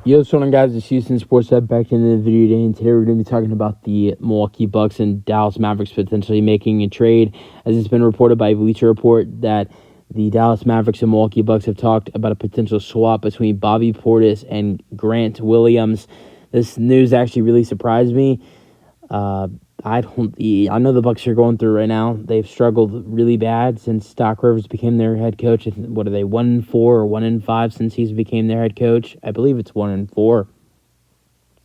Yo, what's going on, guys? It's Houston Sports Hub back into the video today, and today we're going to be talking about the Milwaukee Bucks and Dallas Mavericks potentially making a trade, as it's been reported by Bleacher Report that the Dallas Mavericks and Milwaukee Bucks have talked about a potential swap between Bobby Portis and Grant Williams. This news actually really surprised me. I know the Bucks are going through right now. They've struggled really bad since Doc Rivers became their head coach. What are they, 1-4 or 1-5 since he's became their head coach? I believe it's 1-4.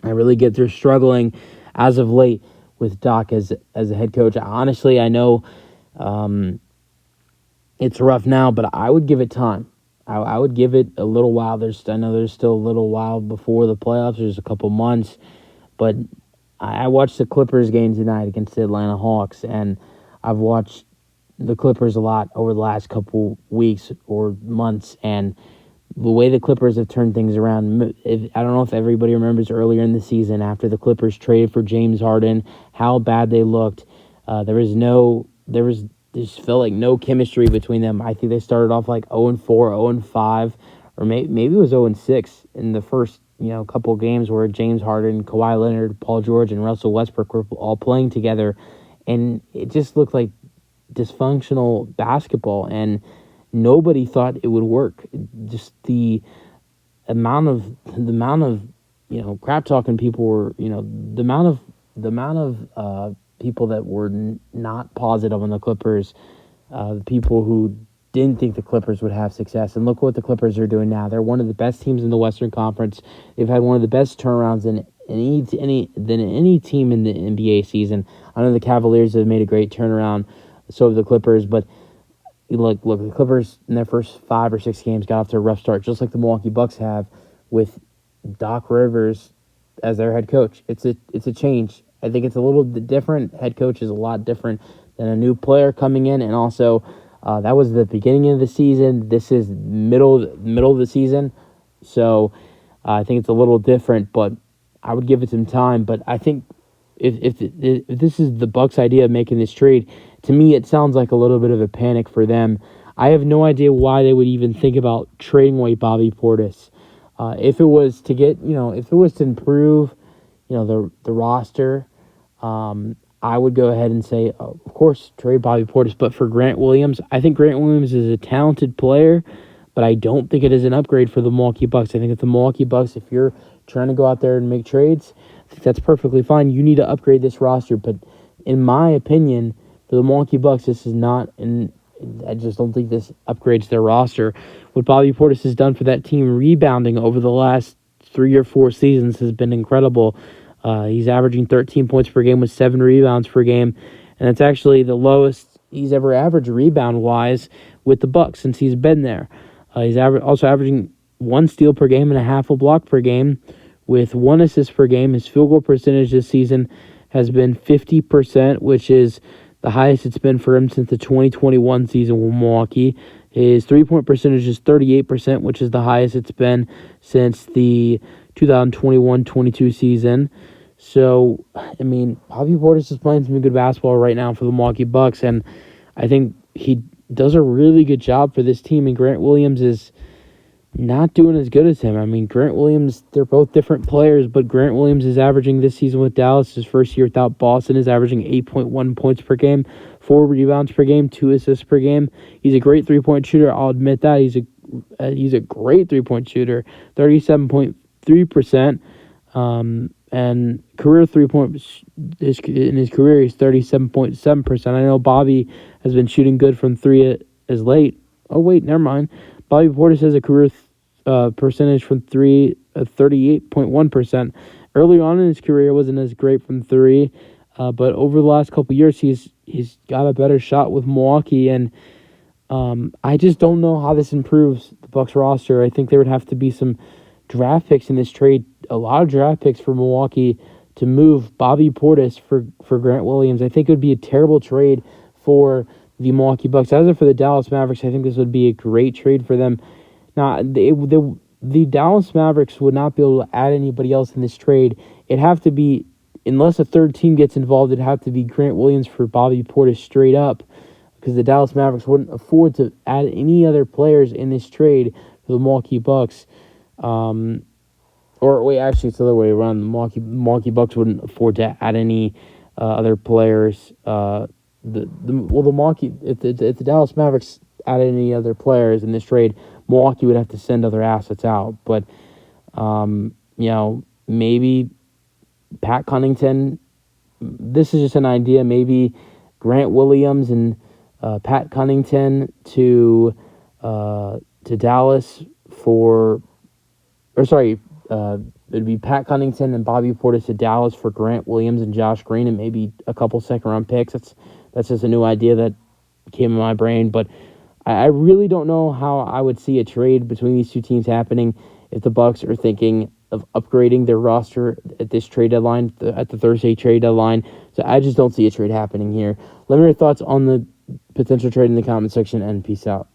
I really get they're struggling as of late with Doc as a head coach. Honestly, I know it's rough now, but I would give it time. I would give it a little while. I know there's still a little while before the playoffs. There's a couple months, but I watched the Clippers game tonight against the Atlanta Hawks, and I've watched the Clippers a lot over the last couple weeks or months, and the way the Clippers have turned things around. I don't know if everybody remembers earlier in the season after the Clippers traded for James Harden, how bad they looked. Just felt like no chemistry between them. I think they started off like 0-4, 0-5, or maybe it was 0-6 in the first couple of games where James Harden, Kawhi Leonard, Paul George, and Russell Westbrook were all playing together, and it just looked like dysfunctional basketball, and nobody thought it would work. Just the amount of crap talking people were, the amount of people that were not positive on the Clippers, the people who didn't think the Clippers would have success. And look what the Clippers are doing now. They're one of the best teams in the Western Conference. They've had one of the best turnarounds than any team in the NBA season. I know the Cavaliers have made a great turnaround, so have the Clippers, but look, the Clippers in their first 5 or 6 games got off to a rough start, just like the Milwaukee Bucks have with Doc Rivers as their head coach. It's a change. I think it's a little different. Head coach is a lot different than a new player coming in, and also that was the beginning of the season. This is middle of the season, so I think it's a little different. But I would give it some time. But I think if this is the Bucks' idea of making this trade, to me it sounds like a little bit of a panic for them. I have no idea why they would even think about trading away Bobby Portis. If it was to improve, the roster, I would go ahead and say, of course, trade Bobby Portis. But for Grant Williams, I think Grant Williams is a talented player, but I don't think it is an upgrade for the Milwaukee Bucks. I think if the Milwaukee Bucks, if you're trying to go out there and make trades, I think that's perfectly fine. You need to upgrade this roster. But in my opinion, for the Milwaukee Bucks, this is not, and I just don't think this upgrades their roster. What Bobby Portis has done for that team rebounding over the last 3 or 4 seasons has been incredible. He's averaging 13 points per game with 7 rebounds per game, and that's actually the lowest he's ever averaged rebound-wise with the Bucks since he's been there. He's also averaging 1 steal per game and a half a block per game with 1 assist per game. His field goal percentage this season has been 50%, which is the highest it's been for him since the 2021 season with Milwaukee. His three-point percentage is 38%, which is the highest it's been since the 2021-22 season. So, I mean, Bobby Portis is playing some good basketball right now for the Milwaukee Bucks, and I think he does a really good job for this team, and Grant Williams is not doing as good as him. I mean, Grant Williams, they're both different players, but Grant Williams is averaging this season with Dallas, his first year without Boston, is averaging 8.1 points per game, 4 rebounds per game, 2 assists per game. He's a great three-point shooter. I'll admit that. He's a great three-point shooter, 37.3%, and career three-point in his career he's 37.7%. I know Bobby has been shooting good from 3 as late. Oh, wait, never mind. Bobby Portis has a career percentage from 3 of 38.1%. Early on in his career, wasn't as great from 3, but over the last couple of years, he's got a better shot with Milwaukee, and I just don't know how this improves the Bucks roster. I think there would have to be some draft picks in this trade, a lot of draft picks for Milwaukee to move Bobby Portis for Grant Williams. I think it would be a terrible trade for the Milwaukee Bucks. As for the Dallas Mavericks, I think this would be a great trade for them. Now, the Dallas Mavericks would not be able to add anybody else in this trade. It'd have to be, unless a third team gets involved, it'd have to be Grant Williams for Bobby Portis straight up, because the Dallas Mavericks wouldn't afford to add any other players in this trade for the Milwaukee Bucks. Or wait, actually, it's the other way around. The Milwaukee Bucks wouldn't afford to add any other players. The Milwaukee if the Dallas Mavericks added any other players in this trade, Milwaukee would have to send other assets out. But maybe Pat Connaughton. This is just an idea. Maybe Grant Williams and Pat Connaughton to Dallas for, or sorry, it'd be Pat Connaughton and Bobby Portis to Dallas for Grant Williams and Josh Green and maybe a couple second-round picks. That's just a new idea that came in my brain. But I really don't know how I would see a trade between these two teams happening if the Bucks are thinking of upgrading their roster at this trade deadline, at the Thursday trade deadline. So I just don't see a trade happening here. Let me know your thoughts on the potential trade in the comment section, and peace out.